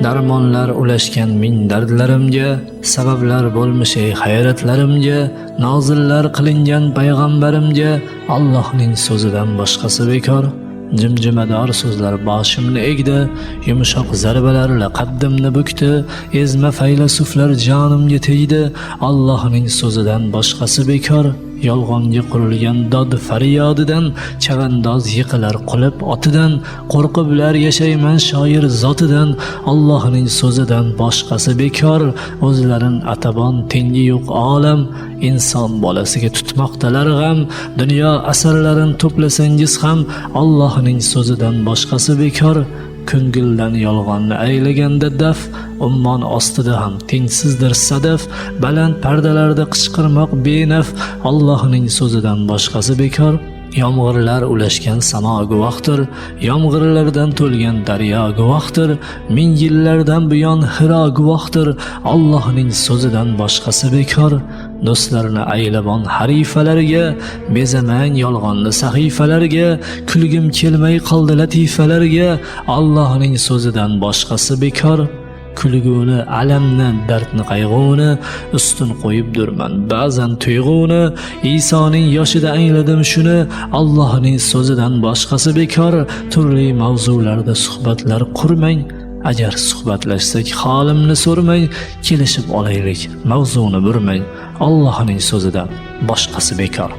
Darmonlar ulashgan ming dardlarimga, sabablar bo'lmish ey hayratlarimga, nozillar qilingan payg'ambarimga, Allohning so'zidan boshqasi bekor. Jimjimador so'zlar boshimni egdi, yumshoq zarbalarla qaddimni bukdi, ezma faylasuflar jonimga tegdi, Allohning so'zidan boshqasi bekor. Yolg'onga qurilgan dod faryodidan, chavandoz yiqilar qulib otidan, qo'rqiblar yashayman shoir zotidan, Allohning so'zidan boshqasi bekor. O'zlarin atabon tengi yo'q olam, inson bolasiga tutmoqdalar g'am. Dunyo asarlarin to'plasangiz ham, Allohning so'zidan boshqasi bekor. Ko'ngildan yolg'onni aylaganda daf, ummon ostida ham tengsizdir sadaf. Baland pardalarda qichqirmoq benaf, Allohning so'zidan boshqasi bekor. Yomg'irlar ulashgan samo guvohdir, yomg'irlardan to'lgan daryo guvohdir, ming yillardan buyon Hiro guvohdir, Allohning so'zidan boshqasi bekor. Do'stlarni aylabon harifalarga, bezamang yolg'onni sahifalarga, kulgim kelmay qoldi latifalarga, Allohning so'zidan boshqasi bekor. Kulguni, alamni, dardni, qayg'uni ustun qo'yib durman ba'zan tuyg'uni. Isoning yoshida angladim shuni, Allohning so'zidan boshqasi bekor. Turli mavzularda suhbatlar qurmang, agar suhbatlashsak holimni so'rmang. Kelishib olaylik, mavzuni burmang, Allohning so'zidan boshqasi bekor.